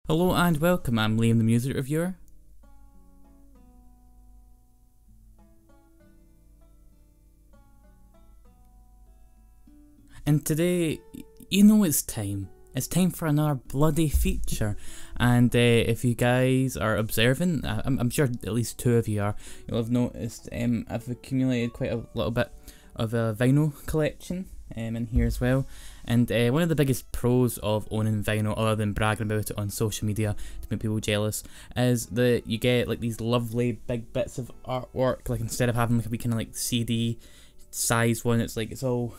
Hello and welcome, I'm Liam the Music Reviewer. And today, you know it's time. It's time for another bloody feature. And if you guys are observant, I'm sure at least two of you are, you'll have noticed I've accumulated quite a little bit of a vinyl collection in here as well. And one of the biggest pros of owning vinyl, other than bragging about it on social media to make people jealous, is that you get like these lovely big bits of artwork. Like instead of having like a wee kind of like CD size one, it's all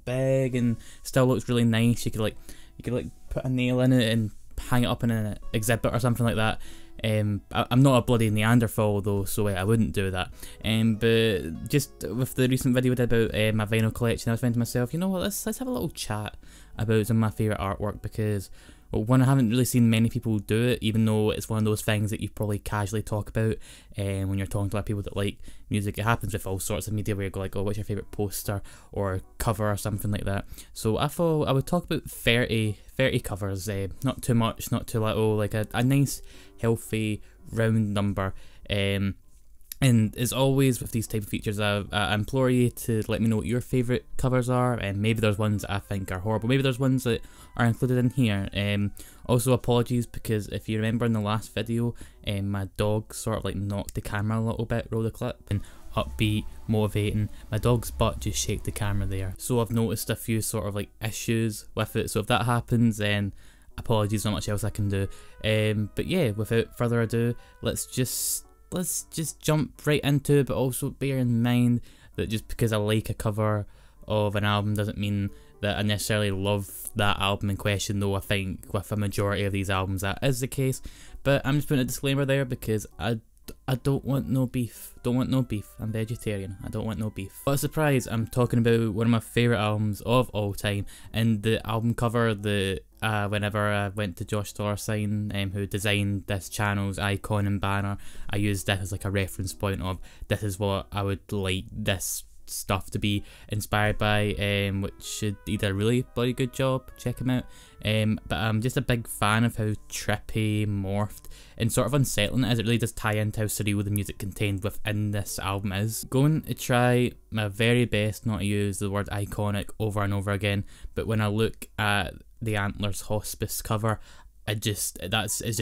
big and still looks really nice. You could put a nail in it and hang it up in an exhibit or something like that. I'm not a bloody Neanderthal though, so I wouldn't do that. But just with the recent video I did about my vinyl collection, I was thinking to myself, you know what, let's have a little chat about some of my favourite artwork, because well, one, I haven't really seen many people do it, even though it's one of those things that you probably casually talk about when you're talking to other people that like music. It happens with all sorts of media where you go like, oh, what's your favourite poster or cover or something like that. So I thought I would talk about 30 covers, not too much, not too little, like a nice healthy round number. And as always with these type of features, I implore you to let me know what your favourite covers are, and maybe there's ones that I think are horrible, maybe there's ones that are included in here. Also apologies, because if you remember in the last video, my dog sort of like knocked the camera a little bit, roll the clip, and upbeat, motivating, my dog's butt just shaked the camera there. So I've noticed a few sort of like issues with it, so if that happens then apologies, not much else I can do. But yeah, without further ado, let's just jump right into it, but also bear in mind that just because I like a cover of an album doesn't mean that I necessarily love that album in question, though I think with a majority of these albums that is the case. But I'm just putting a disclaimer there because I don't want no beef. I'm vegetarian. I don't want no beef. What a surprise, I'm talking about one of my favourite albums of all time, and the album cover that whenever I went to Josh Dollarsign, who designed this channel's icon and banner, I used this as like a reference point of this is what I would like this stuff to be inspired by, which he did a really bloody good job. Check him out. But I'm just a big fan of how trippy, morphed, and sort of unsettling it is. It really does tie into how surreal the music contained within this album is. Going to try my very best not to use the word iconic over and over again, but when I look at the Antlers Hospice cover, it just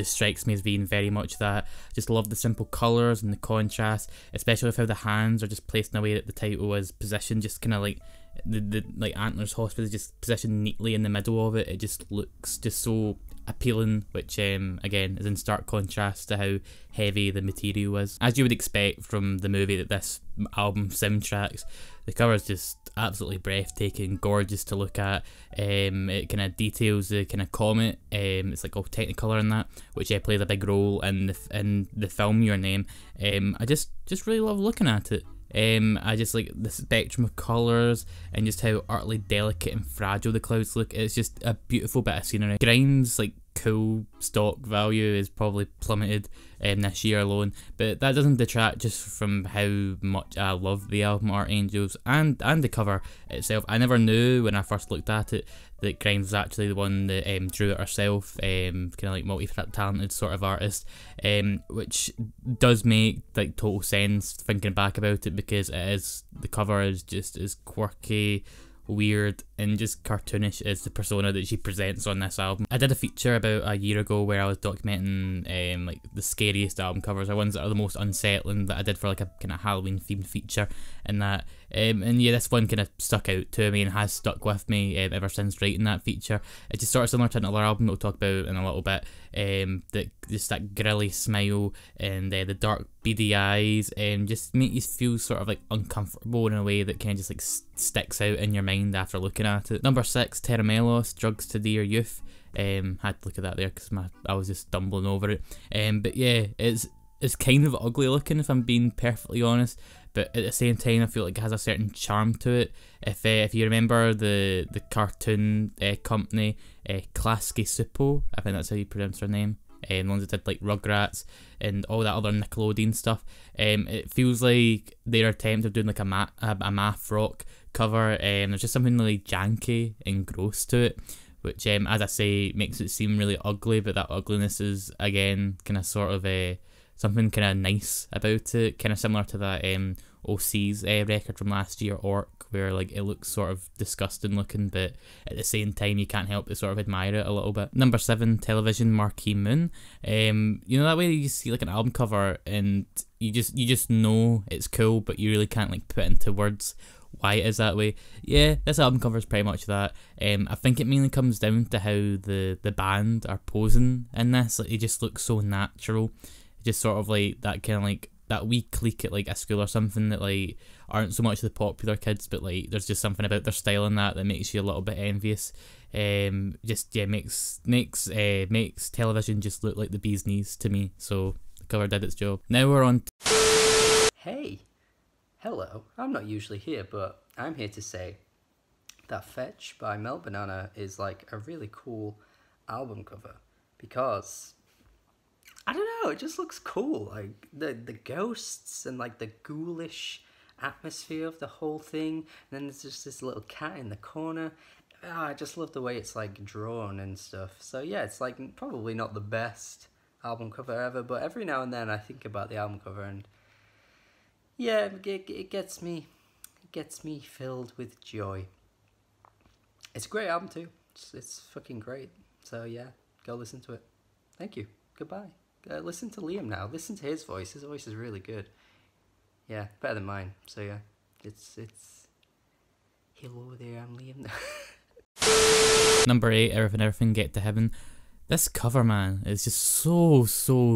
strikes me as being very much that. I just love the simple colours and the contrast, especially with how the hands are just placed in a way that the title is positioned, just kind of like the like Antlers Hospice is just positioned neatly in the middle of it. It just looks just so appealing, which again is in stark contrast to how heavy the material is. As you would expect from the movie that this album soundtracks, the cover is just absolutely breathtaking, gorgeous to look at. It kind of details the kind of comet. It's like all Technicolor in that, which plays a big role in the film Your Name. I just really love looking at it. I just like the spectrum of colours and just how utterly delicate and fragile the clouds look. It's just a beautiful bit of scenery. Grimes' like cool stock value is probably plummeted this year alone, but that doesn't detract just from how much I love the album Art Angels and the cover itself. I never knew when I first looked at it that Grimes was actually the one that drew it herself, kind of like multi-talented sort of artist, which does make like total sense thinking back about it, because the cover is just as quirky, weird, and just cartoonish as the persona that she presents on this album. I did a feature about a year ago where I was documenting like the scariest album covers, or ones that are the most unsettling, that I did for like a kind of Halloween themed feature, and that and yeah, this one kind of stuck out to me and has stuck with me ever since writing that feature. It's just sort of similar to another album that we'll talk about in a little bit, that just that grilly smile and the dark beady eyes just make you feel sort of like uncomfortable in a way that kind of just like sticks out in your mind after looking at it. Number 6, Terra Melos, Drugs to Dear Youth. Had to look at that there because I was just stumbling over it. But yeah, it's kind of ugly looking if I'm being perfectly honest, but at the same time I feel like it has a certain charm to it. If you remember the cartoon company Klasky Supo, I think that's how you pronounce her name, the ones that did like Rugrats and all that other Nickelodeon stuff, it feels like their attempt of doing like a math rock cover, there's just something really janky and gross to it, which as I say makes it seem really ugly, but that ugliness is again kind of sort of something kind of nice about it, kind of similar to that OC's record from last year, Orc, where like it looks sort of disgusting looking, but at the same time you can't help but sort of admire it a little bit. Number 7, Television, Marquee Moon. You know that way you see like an album cover and you just know it's cool, but you really can't like put into words why it is that way. Yeah, this album cover is pretty much that. I think it mainly comes down to how the band are posing in this. Like, they just look so natural. Just sort of like that kind of like that wee clique at like a school or something that like aren't so much the popular kids, but like there's just something about their style and that makes you a little bit envious. Just yeah, makes Television just look like the bee's knees to me. So the cover did its job. Now we're on. Hey, hello. I'm not usually here, but I'm here to say that Fetch by Melt Banana is like a really cool album cover because I don't know, it just looks cool. Like the ghosts and like the ghoulish atmosphere of the whole thing. And then there's just this little cat in the corner. I just love the way it's like drawn and stuff. So yeah, it's like probably not the best album cover ever, but every now and then I think about the album cover and yeah, it gets me filled with joy. It's a great album too. It's fucking great. So yeah, go listen to it. Thank you. Goodbye. Listen to Liam now. Listen to his voice. His voice is really good. Yeah, better than mine. So yeah, it's. Hello there, I'm Liam now. Number 8, Everything Get to Heaven. This cover, man, is just so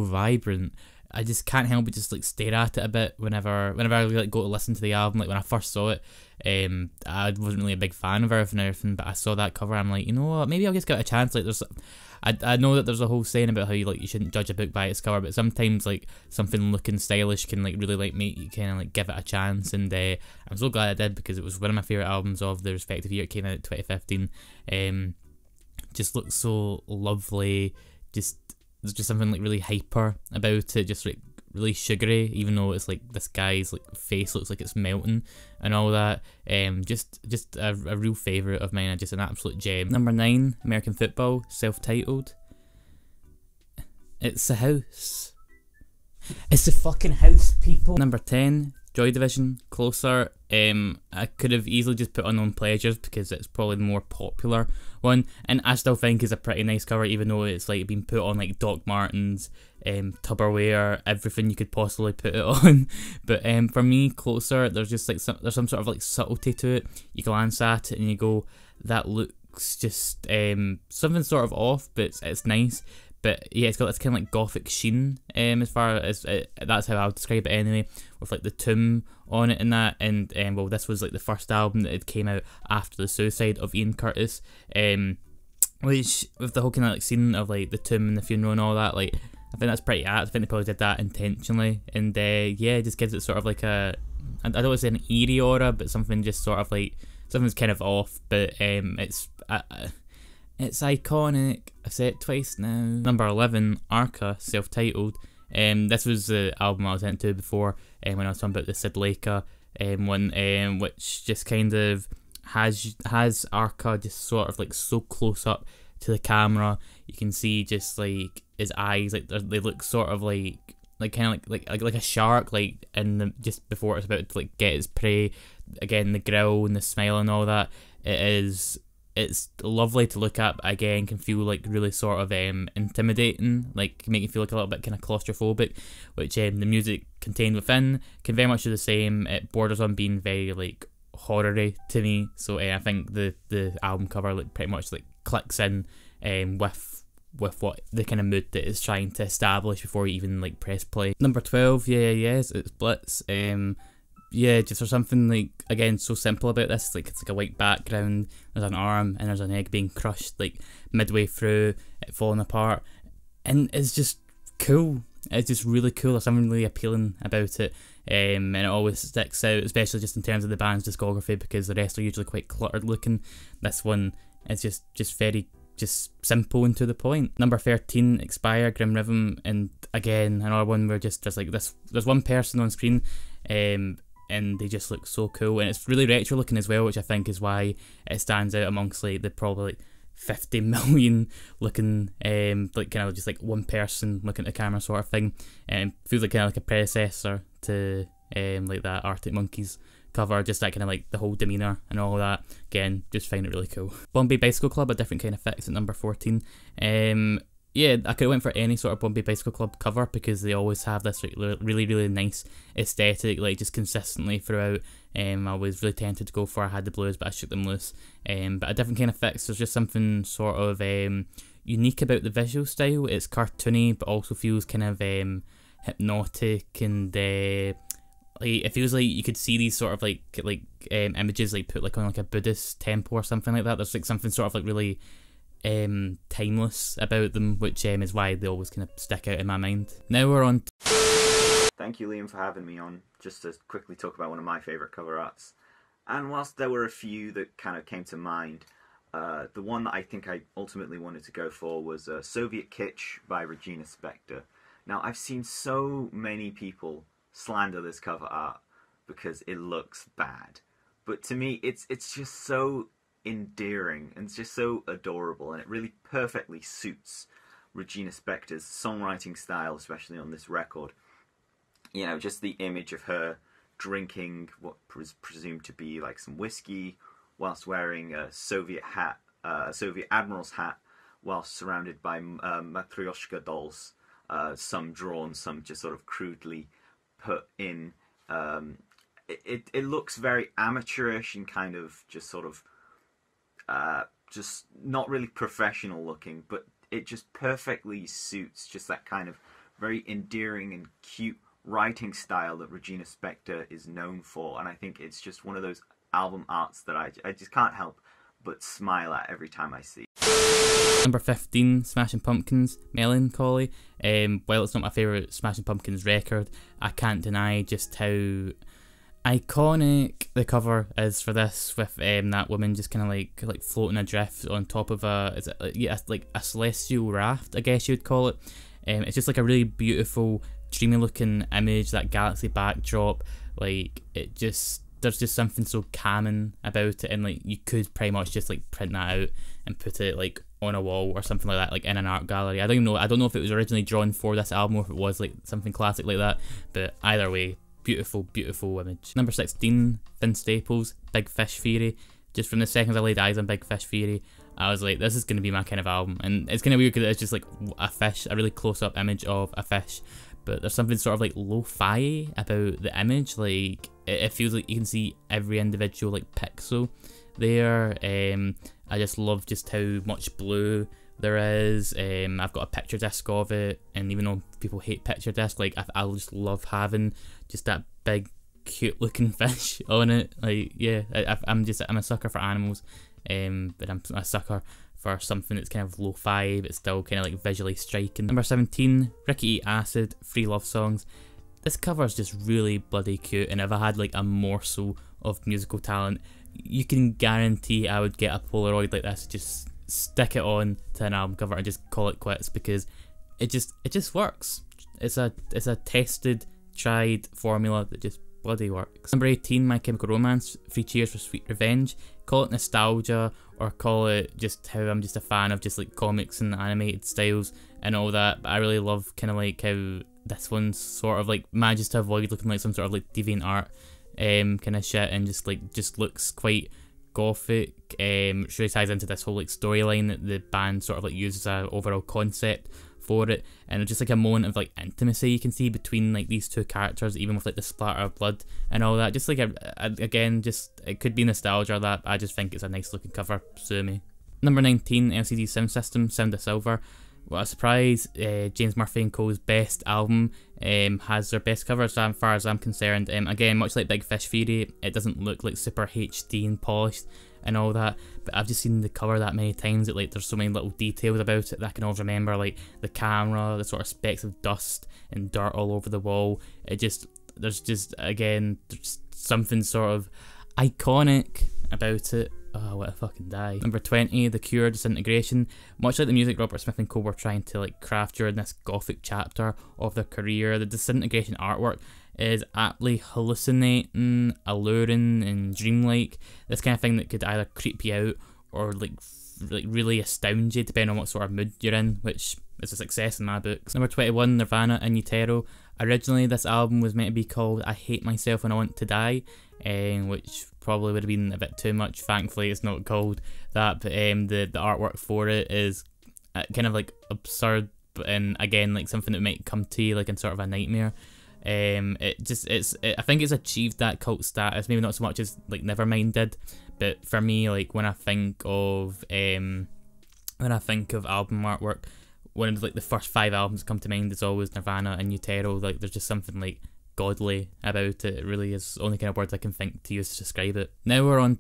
vibrant. I just can't help but just like stare at it a bit whenever I like go to listen to the album. Like when I first saw it, I wasn't really a big fan of Everything, but I saw that cover. I'm like, you know what? Maybe I'll just give it a chance. Like I know that there's a whole saying about how you shouldn't judge a book by its cover, but sometimes like something looking stylish can like really like make you kind of like give it a chance. And I'm so glad I did because it was one of my favorite albums of the respective year. It came out in 2015. Just looks so lovely. There's just something like really hyper about it, just like really sugary, even though it's like this guy's like face looks like it's melting and all that. Just a real favourite of mine, just an absolute gem. Number 9, American Football, self-titled. It's the house. It's the fucking house, people. Number 10, Joy Division, Closer. I could have easily just put Unknown Pleasures because it's probably the more popular one, and I still think it's a pretty nice cover, even though it's like been put on like Doc Martens, Tupperware, everything you could possibly put it on. But for me, Closer, there's just like there's some sort of like subtlety to it. You glance at it and you go, that looks just something sort of off, but it's nice. But yeah, it's got this kind of like gothic sheen, as far as that's how I would describe it anyway, with like the tomb on it and that. And well, this was like the first album that had came out after the suicide of Ian Curtis, which with the whole kind of like scene of like the tomb and the funeral and all that, like I think that's pretty apt. I think they probably did that intentionally, and yeah, it just gives it sort of like I don't want to say an eerie aura, but something just sort of like something's kind of off, but it's iconic. I've said it twice now. Number 11, Arca, self-titled. This was the album I was into before when I was talking about the Sid Leica one, which just kind of has Arca just sort of like so close up to the camera. You can see just like his eyes, like they look sort of like kind of like a shark, like just before it's about to like get its prey. Again, the growl and the smile and all that. It's lovely to look at, but again can feel like really sort of intimidating, like can make you feel like a little bit kind of claustrophobic, which the music contained within can very much do the same. It borders on being very like horror-y to me, so I think the album cover like pretty much like clicks in with what the kind of mood that it's trying to establish before you even like press play. Number 12, yes, it's Blitz. Yeah, just there's something like, again, so simple about this. Like, it's like a white background, there's an arm, and there's an egg being crushed, like, midway through, it falling apart. And it's just cool. It's just really cool. There's something really appealing about it. And it always sticks out, especially just in terms of the band's discography, because the rest are usually quite cluttered looking. This one is just very simple and to the point. Number 13, Expire, Grim Rhythm, and again, another one where just there's one person on screen, and they just look so cool, and it's really retro looking as well, which I think is why it stands out amongst like the probably like 50 million looking, like kind of just like one person looking at the camera sort of thing, and feels like kind of like a predecessor to like that Arctic Monkeys cover, just that kind of like the whole demeanour and all that. Again, just find it really cool. Bombay Bicycle Club, a different kind of fix at number 14. Yeah, I could have went for any sort of Bombay Bicycle Club cover because they always have this really nice aesthetic, like just consistently throughout. I was really tempted to go for I Had the Blues, but I shook them loose. But a different kind of fix. There's just something sort of unique about the visual style. It's cartoony, but also feels kind of hypnotic, and like it feels like you could see these sort of like images like put like on like a Buddhist temple or something like that. There's like something sort of like really timeless about them, which is why they always kind of stick out in my mind. Now we're on. Thank you, Liam, for having me on. Just to quickly talk about one of my favourite cover arts. And whilst there were a few that kind of came to mind, the one that I think I ultimately wanted to go for was Soviet Kitsch by Regina Spektor. Now, I've seen so many people slander this cover art because it looks bad. But to me, it's just so endearing and it's just so adorable, and it really perfectly suits Regina Spektor's songwriting style, especially on this record. You know, just the image of her drinking what was presumed to be like some whiskey whilst wearing a Soviet hat, a Soviet admiral's hat, whilst surrounded by Matryoshka dolls, some drawn, some just sort of crudely put in. It looks very amateurish and kind of just sort of just not really professional looking, but it just perfectly suits just that kind of very endearing and cute writing style that Regina Spektor is known for. And I think it's just one of those album arts that I just can't help but smile at every time I see. Number 15, Smashing Pumpkins, Melancholy. While it's not my favourite Smashing Pumpkins record, I can't deny just how iconic the cover is for this, with that woman just kind of like floating adrift on top of like a celestial raft, I guess you would call it. It's just like a really beautiful, dreamy looking image, that galaxy backdrop. Like there's just something so calming about it, and like you could pretty much just like print that out and put it like on a wall or something like that, like in an art gallery. I don't know if it was originally drawn for this album or if it was like something classic like that, but either way, beautiful image. Number 16, Vince Staples, Big Fish Theory. Just from the seconds I laid eyes on Big Fish Theory, I was like, this is going to be my kind of album. And it's kind of weird because it's just like a fish, a really close-up image of a fish, but there's something sort of like lo-fi about the image. Like it feels like you can see every individual like pixel there. I just love just how much blue there is. I've got a picture disc of it, and even though people hate picture disc, like I just love having just that big cute looking fish on it. Like yeah, I'm a sucker for animals, but I'm a sucker for something that's kind of lo-fi but still kind of like visually striking. Number 17, Ricky Eat Acid, Free Love Songs. This cover is just really bloody cute, and if I had like a morsel of musical talent, you can guarantee I would get a Polaroid like this, just stick it on to an album cover and just call it quits, because it just works. It's a tested, tried formula that just bloody works. Number 18, My Chemical Romance, Three Cheers for Sweet Revenge. Call it nostalgia or call it just how I'm just a fan of just like comics and animated styles and all that, but I really love kind of like how this one sort of like manages to avoid looking like some sort of like DeviantArt kind of shit, and just looks quite gothic. It really ties into this whole like storyline that the band sort of like uses as an overall concept for it, and it's just like a moment of like intimacy you can see between like these two characters, even with like the splatter of blood and all that. Just like again, just it could be nostalgia or that, but I just think it's a nice looking cover. Sue me. Number 19, LCD Sound System, Sound of Silver. What a surprise! James Murphy & Co.'s best album has their best cover as far as I'm concerned. Again, much like Big Fish Theory, it doesn't look like super HD and polished and all that, but I've just seen the cover that many times that like there's so many little details about it that I can always remember, like the camera, the sort of specks of dust and dirt all over the wall. There's something sort of iconic about it. Oh, what a fucking die. Number 20, The Cure, Disintegration. Much like the music Robert Smith and Co were trying to like craft during this gothic chapter of their career, the Disintegration artwork is aptly hallucinating, alluring and dreamlike. This kind of thing that could either creep you out or like like really astound you depending on what sort of mood you're in, which is a success in my books. Number 21, Nirvana In Utero. Originally this album was meant to be called I Hate Myself and I Want to Die, which probably would have been a bit too much. Thankfully it's not called that, but the artwork for it is kind of like absurd, and again like something that might come to you like in sort of a nightmare. I think it's achieved that cult status, maybe not so much as like Nevermind did, but for me, like when I think of album artwork, one of like the first 5 albums that come to mind is always Nirvana and Utero. Like there's just something like godly about it. It really is the only kind of words I can think to use to describe it. Now we're on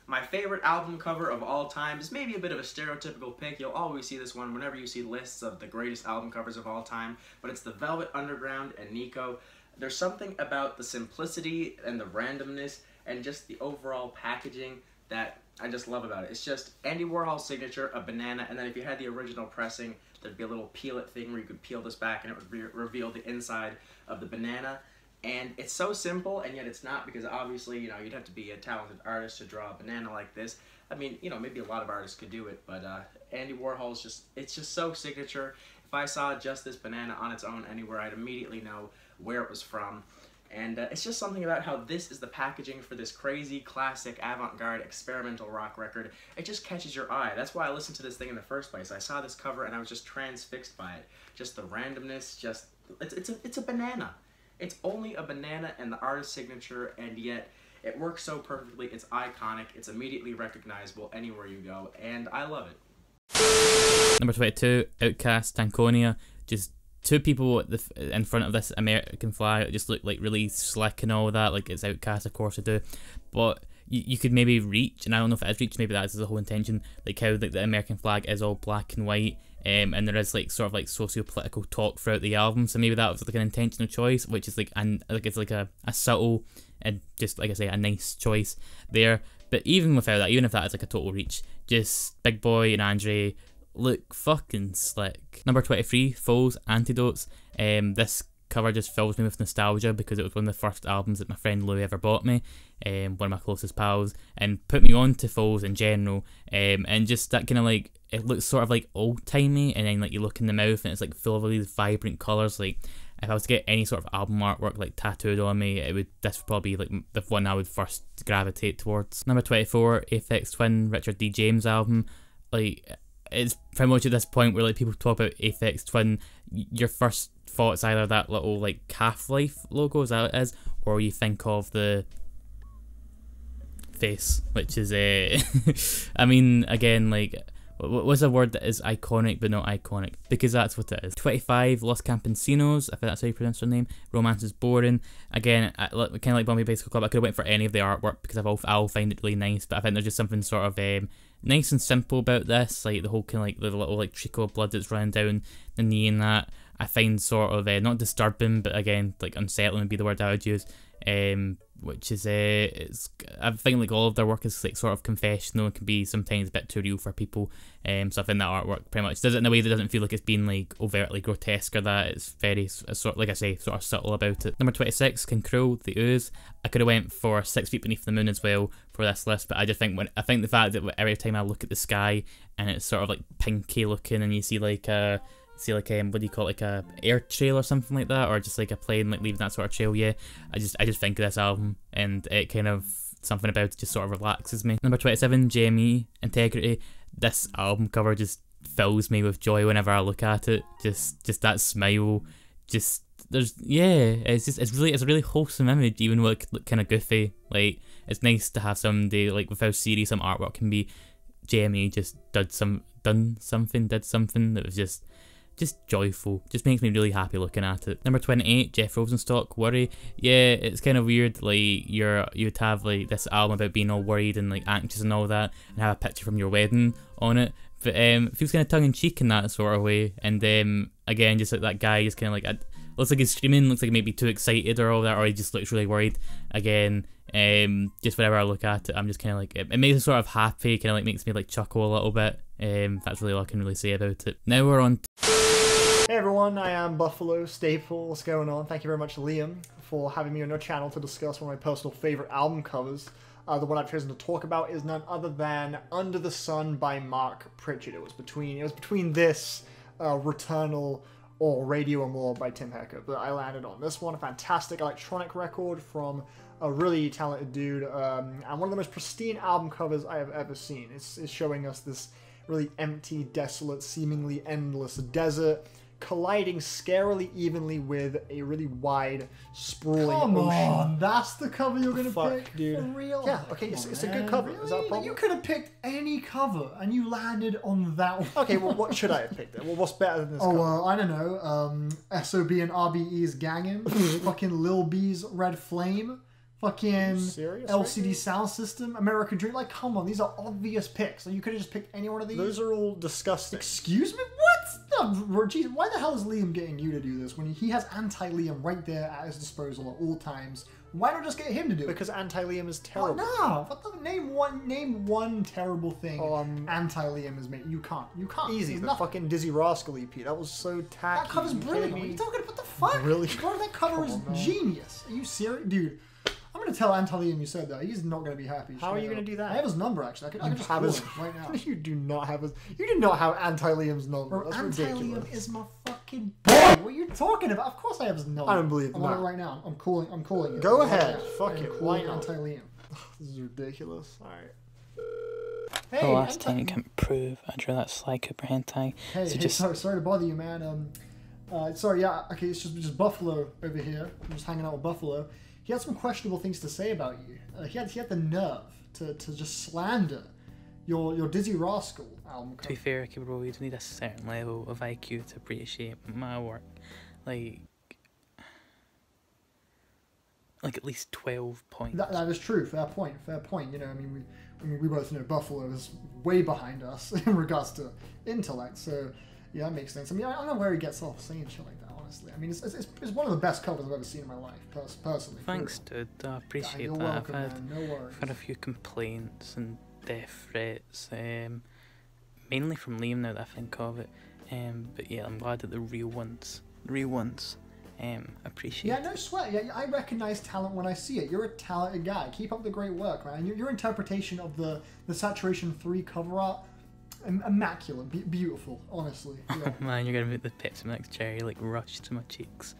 my favorite album cover of all time is maybe a bit of a stereotypical pick. You'll always see this one whenever you see lists of the greatest album covers of all time, but it's the Velvet Underground and Nico. There's something about the simplicity and the randomness and just the overall packaging that I just love about it. It's just Andy Warhol's signature, a banana, and then if you had the original pressing, there'd be a little peel it thing where you could peel this back and it would reveal the inside of the banana. And it's so simple, and yet it's not, because obviously, you know, you'd have to be a talented artist to draw a banana like this. I mean, you know, maybe a lot of artists could do it, but Andy Warhol's it's just so signature. If I saw just this banana on its own anywhere, I'd immediately know where it was from. And it's just something about how this is the packaging for this crazy, classic, avant-garde, experimental rock record. It just catches your eye. That's why I listened to this thing in the first place. I saw this cover and I was just transfixed by it. Just the randomness, just, it's a banana. It's only a banana and the artist's signature, and yet it works so perfectly. It's iconic. It's immediately recognizable anywhere you go, and I love it. Number 22, Outkast, Stankonia. Just 2 people in front of this American flag that just look like really slick and all that. Like it's Outkast, of course I do, but you could maybe reach, and I don't know if it is reach, maybe that's the whole intention, like how like the American flag is all black and white. And there is like sort of like socio-political talk throughout the album, so maybe that was like an intentional choice, which is like it's like a subtle and just like I say a nice choice there. But even without that, even if that is like a total reach, just Big Boi and Andre look fucking slick. Number 23, Foals, Antidotes. This cover just fills me with nostalgia because it was one of the first albums that my friend Louis ever bought me, one of my closest pals, and put me on to Foals in general, and just that kind of like, it looks sort of like old-timey, and then like you look in the mouth and it's like full of all these vibrant colours. Like if I was to get any sort of album artwork like tattooed on me, this would probably be like the one I would first gravitate towards. Number 24, Aphex Twin, Richard D. James album. Like it's pretty much at this point where like people talk about Aphex Twin, your first thought's either that little like Half-Life logo, is that what it is, or you think of the face, which is I mean, again, like what's a word that is iconic but not iconic, because that's what it is. 25, Los Campesinos, I think that's how you pronounce their name. Romance is Boring. Again, kind of like Bombay Bicycle Club, I could have went for any of the artwork because I'll find it really nice, but I think there's just something sort of nice and simple about this, like the whole kind of like the little like trickle of blood that's running down the knee and that, I find sort of not disturbing, but again like unsettling would be the word I would use. Which is I think like all of their work is like sort of confessional and can be sometimes a bit too real for people. So I think that artwork pretty much does it in a way that doesn't feel like it's being like overtly grotesque or that. It's very sort of, like I say, sort of subtle about it. Number 26, Control, The Ooze. I could have went for 6 Feet Beneath the Moon as well for this list, but I just think the fact that every time I look at the sky and it's sort of like pinky looking and you see like what do you call it, like a air trail or something like that, or just like a plane like leaving that sort of trail. Yeah, I just think of this album and it kind of, something about it just sort of relaxes me. Number 27, JME, Integrity. This album cover just fills me with joy whenever I look at it. Just that smile, it's a really wholesome image, even though it could look kind of goofy. Like it's nice to have somebody like with how serious some artwork can be. JME just did something that was just joyful, just makes me really happy looking at it. Number 28, Jeff Rosenstock, Worry. Yeah, it's kind of weird, like you'd have like this album about being all worried and like anxious and all that, and have a picture from your wedding on it, but it feels kind of tongue-in-cheek in that sort of way. And again, just like that guy just kind of like, looks like he's screaming, looks like he may be too excited or all that, or he just looks really worried. Again, just whenever I look at it, I'm just kind of like, it makes me sort of happy, kind of like makes me like chuckle a little bit. That's really all I can really say about it. Now we're on Hey everyone, I am Buffalo Staple. What's going on? Thank you very much, Liam, for having me on your channel to discuss one of my personal favourite album covers. The one I've chosen to talk about is none other than Under the Sun by Mark Pritchard. It was between this, Returnal, or Radio Amor by Tim Hecker, but I landed on this one. A fantastic electronic record from a really talented dude, and one of the most pristine album covers I have ever seen. It's showing us this really empty, desolate, seemingly endless desert, colliding scarily evenly with a really wide, sprawling Come ocean. on, that's the cover you're gonna Fuck, pick, dude. For real? Yeah, okay, it's a good cover. Is that a problem? You could have picked any cover, and you landed on that one. Okay, well, what should I have picked then? Well, what's better than this Oh, cover? I don't know. SOB and RBE's Gangin', fucking Lil B's Red Flame, fucking serious LCD right now? Sound System, American Dream. Like, come on, these are obvious picks. So you could have just picked any one of these. Those are all disgusting. Excuse me? What? No, geez, why the hell is Liam getting you to do this when he has anti-Liam right there at his disposal at all times? Why not just get him to do it? Because Anti-Liam is Oh, terrible. no! What the, name one terrible thing anti-Liam has made. You can't. Easy, There's the nothing. fucking Dizzy Rascal EP. That was so tacky. That cover's You kidding brilliant. me? What are you talking about? What the fuck? Really? Bro, that cover is Come on, man. genius. Are you serious? Dude, I'm going to tell Anti-Liam you said that. He's not going to be happy. How are Straight you gonna up. do that? I have his number, actually. I can just have call his- him right now. You do not have Anti-Liam's number. Bro, That's Anti-Liam ridiculous. is my fucking boy. What are you talking about? Of course I have his number. I don't believe I'm on that. it right now. I'm calling it. Go Right ahead. now. Fuck I am it. calling Why not? Anti-Liam. This is ridiculous. Alright. Hey, The last Anti- time you can prove I drew that Sly Cooper hentai. Hey, So hey, just sorry to bother you, man. Sorry, yeah, okay, it's just Buffalo over here. I'm just hanging out with Buffalo. He had some questionable things to say about you. He had the nerve to just slander your Dizzy Rascal album to be cover. fair, Kibro, you do need a certain level of IQ to appreciate my work. Like at least 12 points. That is true. Fair point. You know, I mean, we both know Buffalo is way behind us in regards to intellect. So, yeah, that makes sense. I mean, I don't know where he gets off saying shit like that, honestly. I mean, it's one of the best covers I've ever seen in my life, personally. Thanks, dude. I appreciate You're that. welcome, I've had, man. No worries. I've had a few complaints and death threats, mainly from Liam now that I think of it. But yeah, I'm glad that the real ones, appreciate Yeah, no sweat. Yeah, I recognize talent when I see it. You're a talented guy. Keep up the great work, man. Your interpretation of the Saturation 3 cover art, immaculate, beautiful, honestly. Yeah. Man, you're gonna make the Pepsi Max cherry like rush to my cheeks.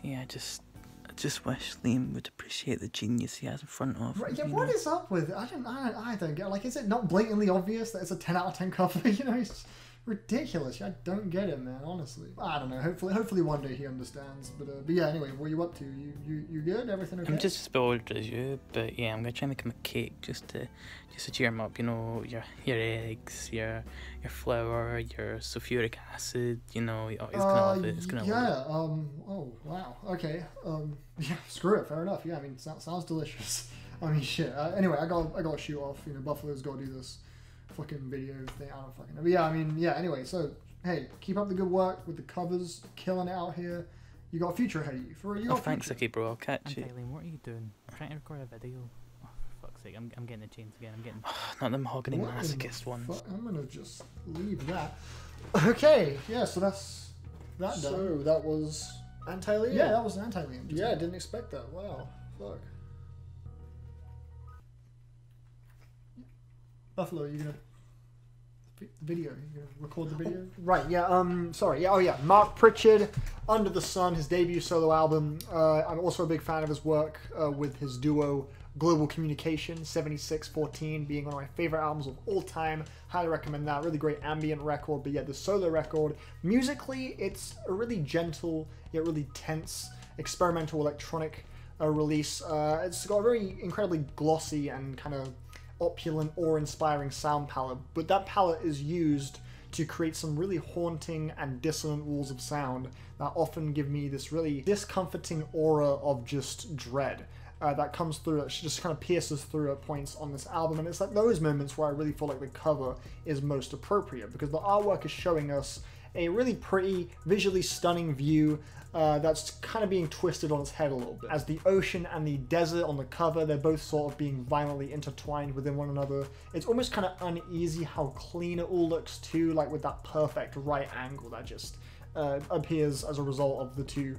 Yeah, I just wish Liam would appreciate the genius he has in front of him. Right, yeah, you what know? is up with it? I don't get. Like, is it not blatantly obvious that it's a 10 out of 10 cover? You know, it's ridiculous. I don't get it, man. Honestly, I don't know. Hopefully one day he understands. But yeah. Anyway, what are you up to? You good? Everything okay? I'm just as bored as you, but yeah, I'm gonna try and make him a cake just to cheer him up. You know, your eggs, your flour, your sulfuric acid. You know, he's gonna love it. It's gonna love it. Yeah. Oh wow. Okay. Yeah. Screw it. Fair enough. Yeah. I mean, sounds delicious. I mean, shit. Anyway, I gotta shoot off. You know, Buffalo's gotta do this fucking video thing. I don't fucking know. But yeah. I mean, yeah. Anyway, so hey, keep up the good work with the covers. Killing it out here. You got a future ahead of you. Oh, thanks, okay, bro. I'll catch you. Liam, what are you doing? I'm trying to record a video. Oh, for fuck's sake, I'm getting the chains again. I'm getting. Not the mahogany What in the masochist ones. fuck? I'm gonna just leave that. Okay. Yeah. So that's that done. So that was Anti-Liam. Yeah, that was an anti-Liam. Yeah, I didn't expect that. Wow. Fuck. Buffalo, you gonna video? You gonna record the video? Right, yeah, sorry. Yeah, oh yeah, Mark Pritchard, Under the Sun, his debut solo album. I'm also a big fan of his work with his duo Global Communication, 7614 being one of my favorite albums of all time. Highly recommend that. Really great ambient record, but yeah, the solo record, musically, it's a really gentle, yet really tense, experimental electronic release. It's got a very incredibly glossy and kind of opulent, awe-inspiring sound palette, but that palette is used to create some really haunting and dissonant walls of sound that often give me this really discomforting aura of just dread that comes through, that just kind of pierces through at points on this album. And it's like those moments where I really feel like the cover is most appropriate, because the artwork is showing us a really pretty, visually stunning view that's kind of being twisted on its head a little bit. As the ocean and the desert on the cover, they're both sort of being violently intertwined within one another. It's almost kind of uneasy how clean it all looks too, like with that perfect right angle that just appears as a result of the two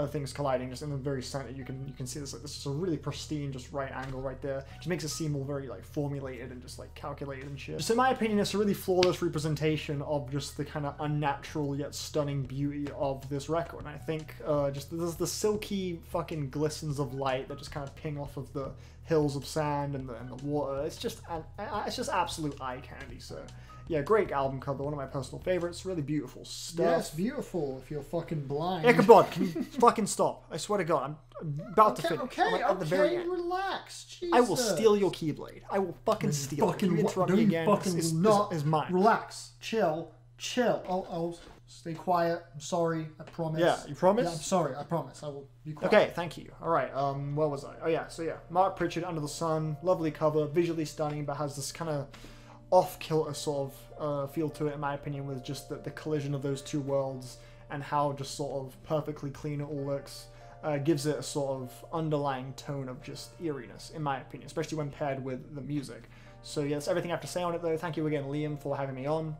things colliding just in the very center. You can see this, like, this is a really pristine, just right angle right there. Just makes it seem all very like formulated and just like calculated and shit. Just in my opinion, it's a really flawless representation of just the kind of unnatural yet stunning beauty of this record. And I think just there's the silky fucking glistens of light that just kind of ping off of the hills of sand and the water. It's just absolute eye candy. So yeah, great album cover, one of my personal favorites. Really beautiful stuff. Yeah, it's beautiful if you're fucking blind. Ichabod, can you fucking stop? I swear to God, I'm about to finish. Okay, at the very end. Relax. Jesus. I will steal your Keyblade. I will fucking steal it. You interrupt me again, is mine. Relax. Chill. I'll stay quiet. I'm sorry. I promise. Yeah, you promise? Yeah, I'm sorry. I promise. I will be quiet. Okay, thank you. All right, where was I? Oh yeah, so yeah, Mark Pritchard, Under the Sun, lovely cover, visually stunning, but has this kind of off-kilter sort of feel to it, in my opinion, with just the collision of those two worlds and how just sort of perfectly clean it all looks. Gives it a sort of underlying tone of just eeriness, in my opinion, especially when paired with the music. So yeah, that's everything I have to say on it, though. Thank you again, Liam, for having me on,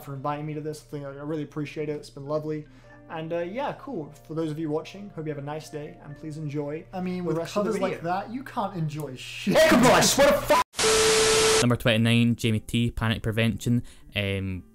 for inviting me to this thing. I really appreciate it. It's been lovely. And yeah, cool. For those of you watching, hope you have a nice day, and please enjoy. I mean, with covers like that, you can't enjoy shit. Ichabod, I swear to fuck. Number 29, Jamie T, Panic Prevention.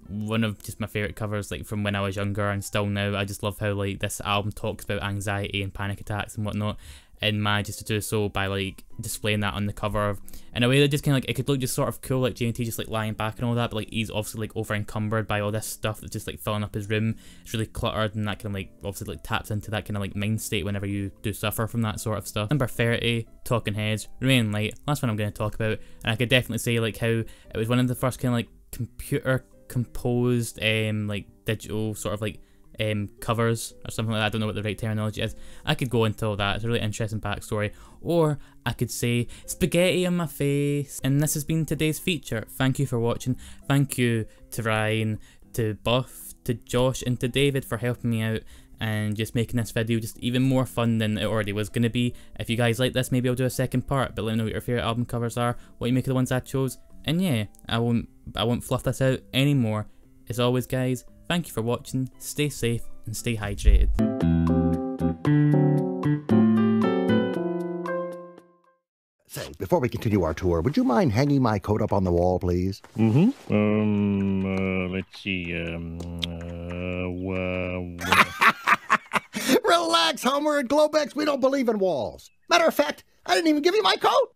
One of just my favourite covers, like from when I was younger and still now. I just love how like this album talks about anxiety and panic attacks and whatnot, and manages to do so by like displaying that on the cover in a way that just kind of like, it could look just sort of cool, like Jamie T just like lying back and all that, but like he's obviously like over encumbered by all this stuff that's just like filling up his room. It's really cluttered, and that kind of like obviously like taps into that kind of like mind state whenever you do suffer from that sort of stuff. Number 30, Talking Heads, Remain Light. That's what I'm going to talk about, and I could definitely say like how it was one of the first kind of like computer composed like digital sort of like covers or something like that. I don't know what the right terminology is. I could go into all that. It's a really interesting backstory. Or I could say spaghetti on my face. And this has been today's feature. Thank you for watching. Thank you to Ryan, to Buff, to Josh, and to David for helping me out and just making this video just even more fun than it already was going to be. If you guys like this, maybe I'll do a second part, but let me know what your favourite album covers are, what you make of the ones I chose. And yeah, I won't fluff this out anymore. As always, guys, thank you for watching, stay safe and stay hydrated. Say, before we continue our tour, would you mind hanging my coat up on the wall, please? Let's see, Relax, Homer. At Globex, we don't believe in walls. Matter of fact, I didn't even give you my coat.